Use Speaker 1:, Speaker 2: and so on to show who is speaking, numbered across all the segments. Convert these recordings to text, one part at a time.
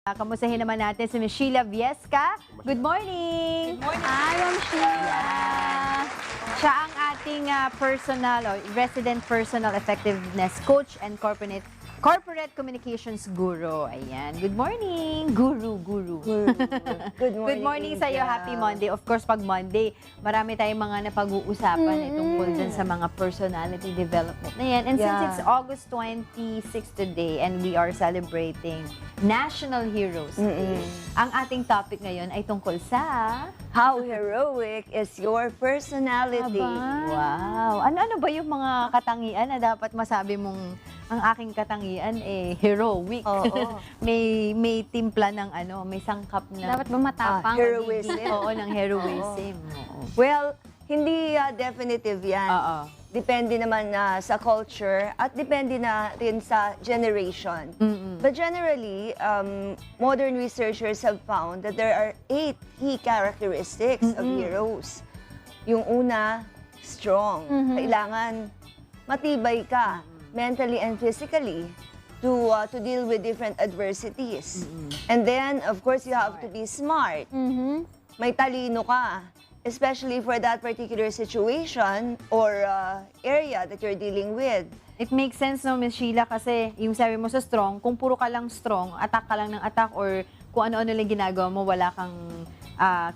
Speaker 1: Kamustahin naman natin si Ms. Sheila Viesca. Good morning!
Speaker 2: Good morning.
Speaker 1: Hi, Ma'am Sheila! Siya ang ating resident personal effectiveness coach and corporate communications guru. Ayan. Good morning, guru.
Speaker 2: Good morning.
Speaker 1: Good morning sa iyo. Happy Monday. Of course, pag Monday, marami tayong mga napag-uusapan tungkol dyan sa mga personality development na yan. And since it's August 26 today and we are celebrating National Heroes Day, ang ating topic ngayon ay tungkol sa...
Speaker 2: How heroic is your personality?
Speaker 1: Wow! Ano ba yung mga katangian na dapat masabi mong ang aking katangian heroic?
Speaker 2: Oo.
Speaker 1: may timpla ng may sangkap na
Speaker 3: Dapat ba matapang?
Speaker 2: Heroism.
Speaker 1: Oo, ng heroism. Oo.
Speaker 2: Well, hindi definitive yan.
Speaker 1: Oo.
Speaker 2: Depende naman sa culture at depende na rin sa generation. But generally, modern researchers have found that there are 8 key characteristics of heroes. Yung una, strong. Kailangan matibay ka mentally and physically to deal with different adversities. And then, of course, you have to be smart. May talino ka, especially for that particular situation or area that you're dealing with.
Speaker 1: It makes sense, no, Ms. Sheila, kasi yung sabi mo sa strong, kung puro ka lang strong, attack ka lang ng attack, or kung ano-ano lang ginagawa mo, wala kang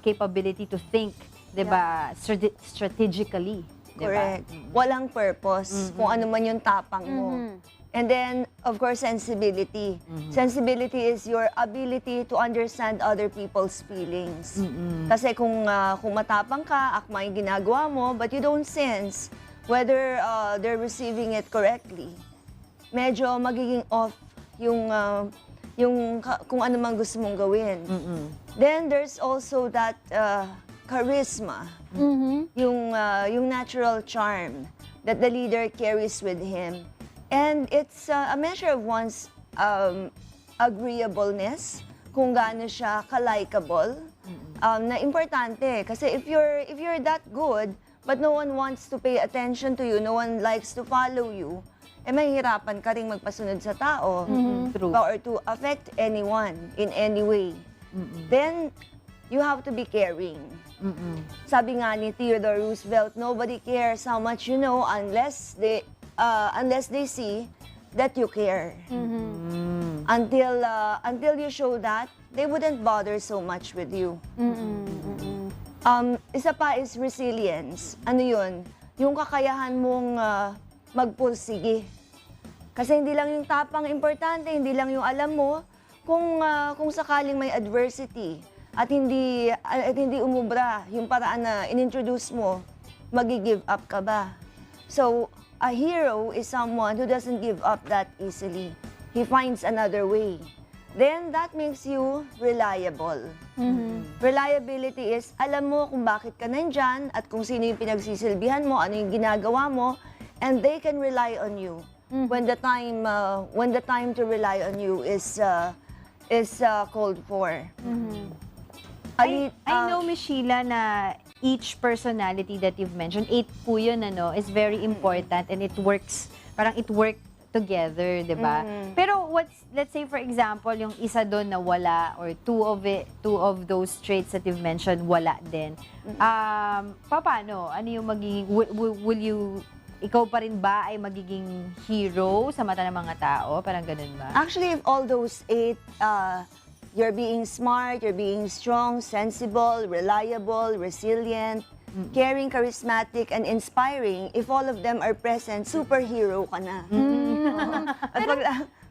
Speaker 1: capability to think, diba, strategically. Diba?
Speaker 2: Correct. Walang purpose kung ano man yung tapang mo. And then, of course, sensibility. Sensibility is your ability to understand other people's feelings. Kasi kung matapang ka, akma yung ginagawa mo, but you don't sense whether they're receiving it correctly, medyo magiging off yung kung ano man gusto mong gawin. Then, there's also that charisma, yung natural charm that the leader carries with him. And it's a measure of one's agreeableness, kung gaano siya ka-likeable, na importante. Kasi if you're that good, but no one wants to pay attention to you, no one likes to follow you, mahihirapan ka ring magpasunod sa tao,
Speaker 1: True.
Speaker 2: or to affect anyone in any way. Then, you have to be caring. Sabi nga ni Theodore Roosevelt, nobody cares how much you know unless they see that you care. Until you show that, they wouldn't bother so much with you. Isa pa is resilience. Ano yun? Yung kakayahan mong magpursige. Kasi hindi lang yung tapang importante, hindi lang yung alam mo, kung sakaling may adversity at hindi umubra yung paraan na inintroduce mo, magi-give up ka ba? So, a hero is someone who doesn't give up that easily. He finds another way. Then, that makes you reliable. Reliability is, alam mo kung bakit ka nandyan at kung sino yung pinagsisilbihan mo, ano yung ginagawa mo, and they can rely on you when the time to rely on you is called for.
Speaker 1: I know, Ms. Sheila, na each personality that you've mentioned, 8 po yun, is very important and it works together, di ba? Pero let's say for example, yung isa doon na wala or two of those traits that you've mentioned, wala din. Paano? Ano yung magiging, ikaw pa rin ba ay magiging hero sa mata ng mga tao? Parang ganun ba?
Speaker 2: Actually, if all those 8, you're being smart, you're being strong, sensible, reliable, resilient, caring, charismatic, and inspiring, if all of them are present, superhero ka na.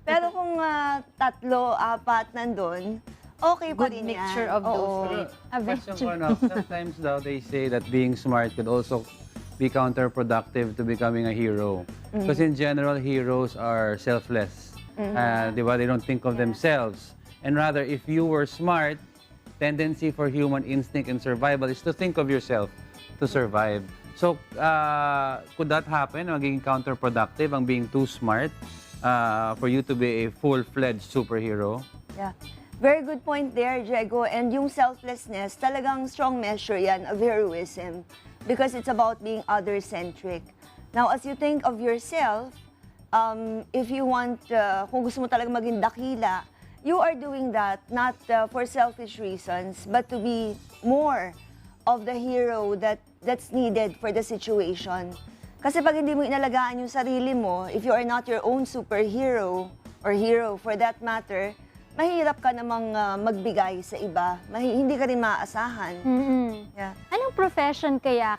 Speaker 2: Pero kung 3, 4 nandun, okay pa
Speaker 1: Good
Speaker 2: rin
Speaker 1: mixture
Speaker 2: yan.
Speaker 1: of those
Speaker 2: Oo.
Speaker 1: traits.
Speaker 4: Question ko, no? Sometimes daw they say that being smart could also be counterproductive to becoming a hero. Because in general, heroes are selfless. Di ba? They don't think of themselves. And rather, if you were smart, tendency for human instinct and survival is to think of yourself to survive. So, could that happen? Magiging counterproductive ang being too smart for you to be a full-fledged superhero?
Speaker 2: Yeah. Very good point there, Diego. And yung selflessness, talagang strong measure yan of heroism because it's about being other-centric. Now, as you think of yourself, if you want, kung gusto mo talaga maging dakila, you are doing that not for selfish reasons, but to be more of the hero that's needed for the situation. Kasi pag hindi mo inalagaan yung sarili mo, if you are not your own superhero, or hero for that matter, mahirap ka namang magbigay sa iba. Hindi ka rin maaasahan. Yeah.
Speaker 3: Anong profession kaya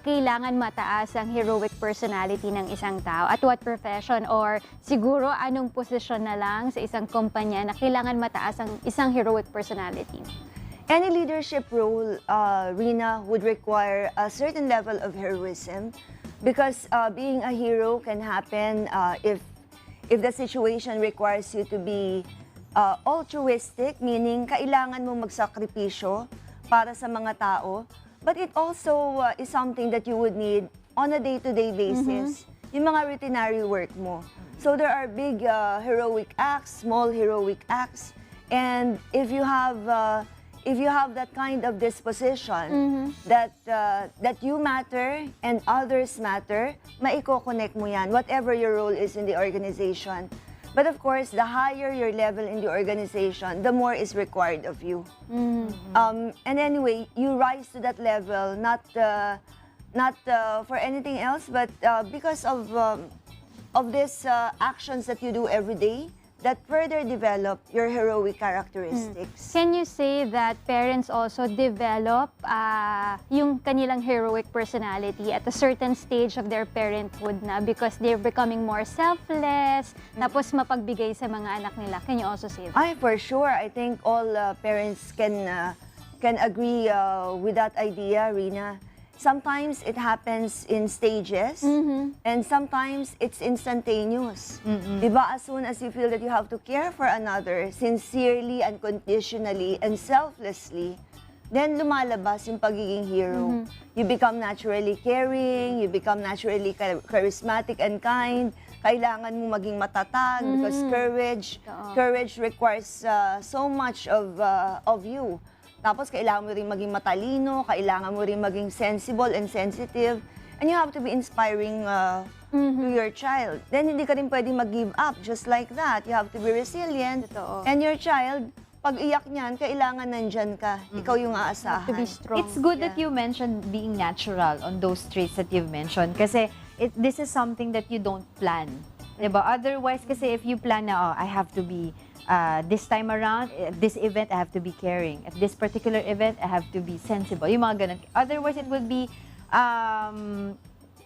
Speaker 3: kailangan mataas ang heroic personality ng isang tao? At what profession or siguro anong posisyon na lang sa isang kumpanya na kailangan mataas ang isang heroic personality?
Speaker 2: Any leadership role, Rina, would require a certain level of heroism because being a hero can happen if the situation requires you to be altruistic, meaning kailangan mo magsakripisyo para sa mga tao. But it also is something that you would need on a day-to-day basis, yung mga routinary work mo. So there are big heroic acts, small heroic acts, and if you have that kind of disposition that you matter and others matter, maiko-connect mo yan, whatever your role is in the organization. But of course, the higher your level in the organization, the more is required of you. And anyway, you rise to that level not for anything else, but because of these actions that you do every day that further develop your heroic characteristics.
Speaker 3: Can you say that parents also develop yung kanilang heroic personality at a certain stage of their parenthood na because they're becoming more selfless, tapos mapagbigay sa mga anak nila? Can you also say that?
Speaker 2: For sure. I think all parents can agree with that idea, Rina. Sometimes it happens in stages, and sometimes it's instantaneous. Diba? As soon as you feel that you have to care for another, sincerely, unconditionally, and selflessly, then lumalabas yung pagiging hero. You become naturally caring, you become naturally charismatic and kind. Kailangan mo maging matatag because courage requires so much of you. Tapos, kailangan mo rin maging matalino, kailangan mo rin maging sensible and sensitive, and you have to be inspiring to your child. Then, hindi ka rin pwedeng mag-give up just like that. You have to be resilient.
Speaker 3: Totoo.
Speaker 2: And your child, pag iyak niyan, kailangan nandyan ka. Ikaw yung aasahan.
Speaker 3: To be strong.
Speaker 1: It's good that you mentioned being natural on those traits that you've mentioned kasi this is something that you don't plan. Diba? Otherwise, kasi if you plan na, I have to be this time around, at this event, I have to be caring. At this particular event, I have to be sensible. Yung mga ganun. Otherwise, it would be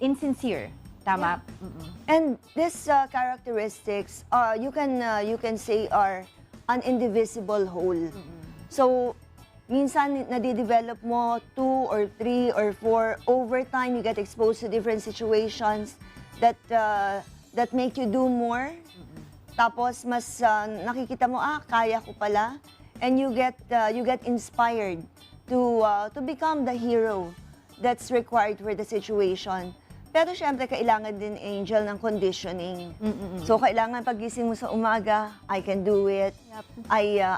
Speaker 1: insincere. Tama?
Speaker 2: Yeah. And these characteristics, you can say are an indivisible whole. So, minsan nadidevelop mo 2 or 3 or 4. Over time, you get exposed to different situations that make you do more. Tapos mas nakikita mo, kaya ko pala, and you get inspired to become the hero that's required for the situation. Pero syempre kailangan din, Angel, ng conditioning. So kailangan pagising mo sa umaga, I can do it.
Speaker 3: Yep.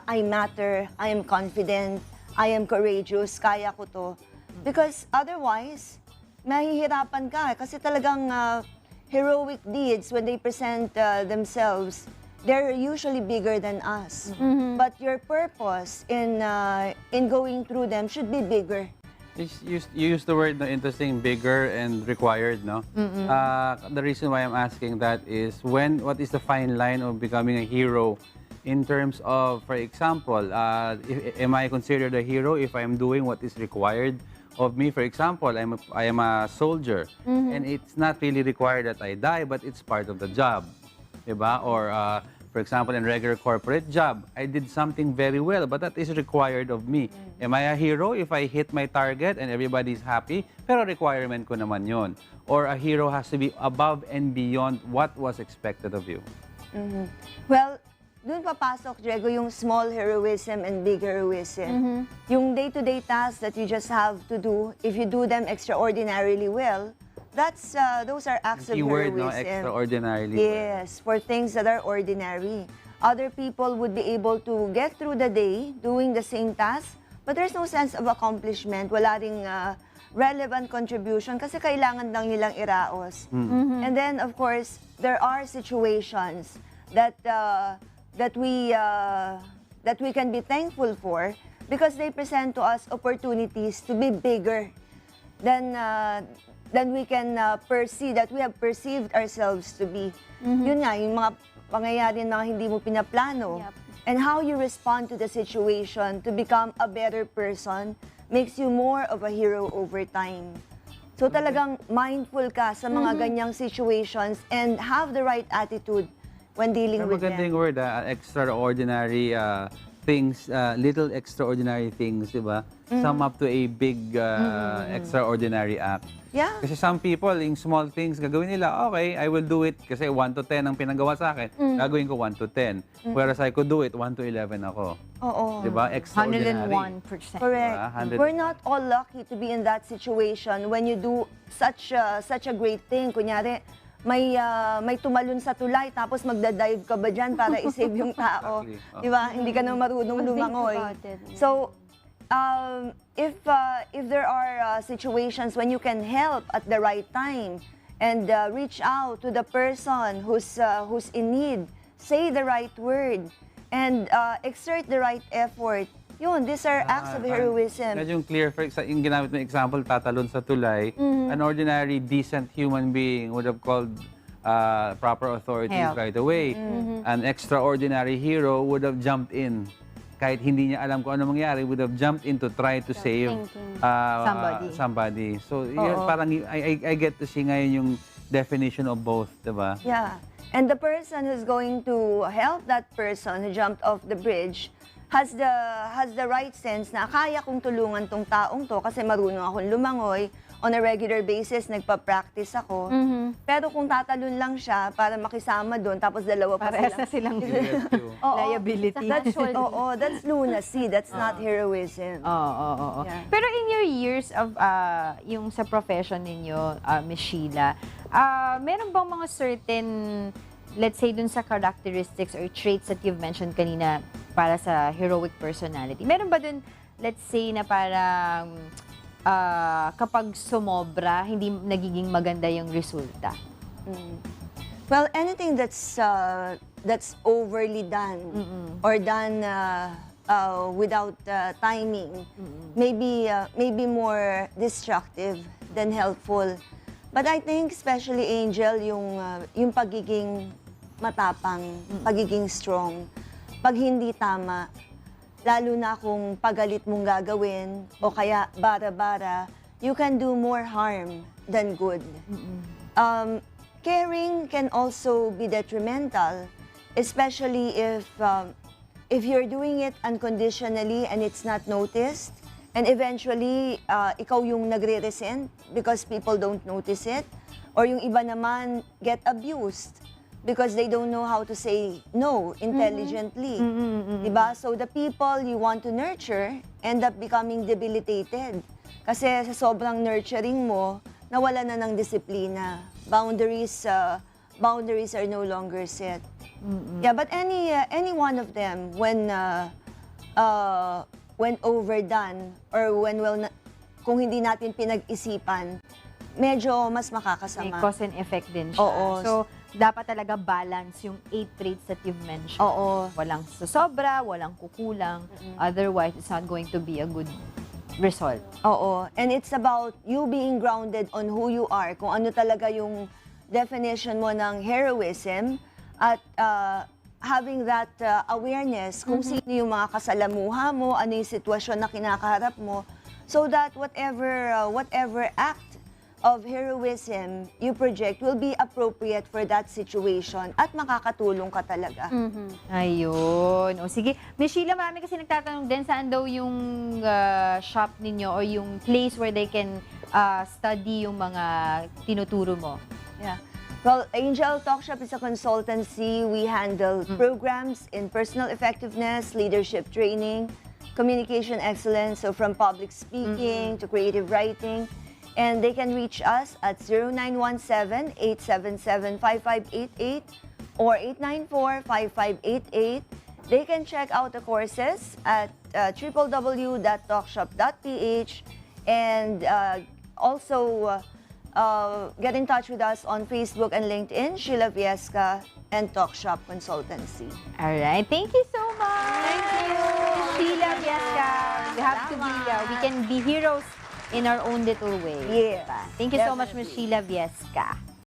Speaker 2: I matter. I am confident. I am courageous. Kaya ko to. Because otherwise, mahihirapan ka kasi talagang heroic deeds, when they present themselves, they're usually bigger than us. But your purpose in going through them should be bigger.
Speaker 4: You use the word, no, interesting, bigger and required, no? The reason why I'm asking that is what is the fine line of becoming a hero in terms of, for example, am I considered a hero if I'm doing what is required of me? For example, I am a soldier, and it's not really required that I die, but it's part of the job, diba? Or for example, in regular corporate job, I did something very well, but that is required of me. Am I a hero if I hit my target and everybody's happy? Pero requirement ko naman yun. Or a hero has to be above and beyond what was expected of you.
Speaker 2: Well, dun papasok, Diego, yung small heroism and big heroism. Yung day-to-day tasks that you just have to do, if you do them extraordinarily well, those are acts of
Speaker 4: Keyword,
Speaker 2: heroism.
Speaker 4: no? Extraordinarily.
Speaker 2: Yes, for things that are ordinary. Other people would be able to get through the day doing the same task, but there's no sense of accomplishment. Wala ring relevant contribution kasi kailangan lang nilang iraos. And then, of course, there are situations that that we can be thankful for because they present to us opportunities to be bigger than we can perceive, that we have perceived ourselves to be. Yun nga, yung mga pangyayari na hindi mo pinaplano.
Speaker 3: Yep.
Speaker 2: And how you respond to the situation to become a better person makes you more of a hero over time. So talagang mindful ka sa mga ganyang situations and have the right attitude when dealing
Speaker 4: Pero
Speaker 2: with
Speaker 4: magandang
Speaker 2: them.
Speaker 4: word, extraordinary things, little extraordinary things, di ba? Sum up to a big extraordinary act.
Speaker 2: Yeah.
Speaker 4: Kasi some people, yung small things, gagawin nila, okay, I will do it kasi 1 to 10 ang pinagawa sa akin. Gagawin ko 1 to 10. Whereas I could do it, 1 to 11 ako.
Speaker 2: Oo.
Speaker 4: Di ba? Extraordinary.
Speaker 1: 101%.
Speaker 2: Correct.
Speaker 4: Diba? 100.
Speaker 2: We're not all lucky to be in that situation when you do such a great thing. Kunyari, may tumalon sa tulay tapos magda-dive ka ba dyan para i-save yung tao?
Speaker 4: Exactly. Oh.
Speaker 2: Di ba? Hindi ka na marunong
Speaker 3: Think
Speaker 2: lumangoy.
Speaker 3: about it.
Speaker 2: So, if there are situations when you can help at the right time and reach out to the person who's in need, say the right word, and exert the right effort, yun, these are acts of heroism.
Speaker 4: Medyo clear, yung ginamit mo example, tatalon sa tulay, an ordinary, decent human being would have called proper authorities
Speaker 1: Help.
Speaker 4: right away. An extraordinary hero would have jumped in. Kahit hindi niya alam kung ano mangyari, would have jumped in to try to save somebody. So, yun, parang I get to see ngayon yung definition of both, diba?
Speaker 2: Yeah. And the person who's going to help that person who jumped off the bridge has the right sense na kaya kong tulungan tong taong to kasi marunong akong lumangoy. On a regular basis, nagpa-practice ako. Pero kung tatalon lang siya para makisama doon, tapos dalawa pa
Speaker 1: Parehas na
Speaker 2: silang...
Speaker 1: silang
Speaker 2: Oo.
Speaker 1: liability.
Speaker 2: That's lunacy. That's not heroism.
Speaker 1: Oo.
Speaker 2: Yeah.
Speaker 1: Pero in your years of yung sa profession ninyo, Miss Sheila, meron bang mga certain, let's say dun sa characteristics or traits that you've mentioned kanina para sa heroic personality? Meron ba dun, let's say na parang kapag sumobra, hindi nagiging maganda yung resulta?
Speaker 2: Well, anything that's overly done or done without timing may be more destructive than helpful. But I think especially Angel yung pagiging matapang, pagiging strong, pag hindi tama, lalo na kung pagalit mong gagawin o kaya bara-bara, you can do more harm than good. Caring can also be detrimental, especially if you're doing it unconditionally and it's not noticed, and eventually ikaw yung nagre-resent because people don't notice it, or yung iba naman get abused because they don't know how to say no intelligently. Diba? So the people you want to nurture end up becoming debilitated. Kasi sa sobrang nurturing mo, nawala na ng disiplina. Boundaries are no longer set. Yeah, but any one of them when overdone or kung hindi natin pinag-isipan, medyo mas
Speaker 1: May
Speaker 2: makakasama.
Speaker 1: cause and effect din siya.
Speaker 2: Oo.
Speaker 1: So, dapat talaga balance yung 8 traits that you've mentioned.
Speaker 2: Oo.
Speaker 1: Walang susobra, walang kukulang. Otherwise, it's not going to be a good result.
Speaker 2: Oo. And it's about you being grounded on who you are, kung ano talaga yung definition mo ng heroism at having that awareness kung sino yung mga kasalamuha mo, ano yung sitwasyon na kinakaharap mo, so that whatever act of heroism you project will be appropriate for that situation at makakatulong ka talaga.
Speaker 1: Ayun. O sige, Miss Sheila, marami kasi nagtatanong din saan daw yung shop ninyo or yung place where they can study yung mga tinuturo mo.
Speaker 2: Yeah. Well, Angel TalkShop is a consultancy. We handle programs in personal effectiveness, leadership training, communication excellence, so from public speaking to creative writing. And they can reach us at 0917-877-5588 or 894-5588. They can check out the courses at www.talkshop.ph and also get in touch with us on Facebook and LinkedIn, Sheila Viesca, and TalkShop Consultancy.
Speaker 1: Alright, thank you so much.
Speaker 2: Thank you.
Speaker 1: Sheila Viesca. We have to be, we can be heroes in our own little way.
Speaker 2: Yes,
Speaker 1: diba? Thank you so much, Ms.
Speaker 2: definitely.
Speaker 1: Sheila Viesca.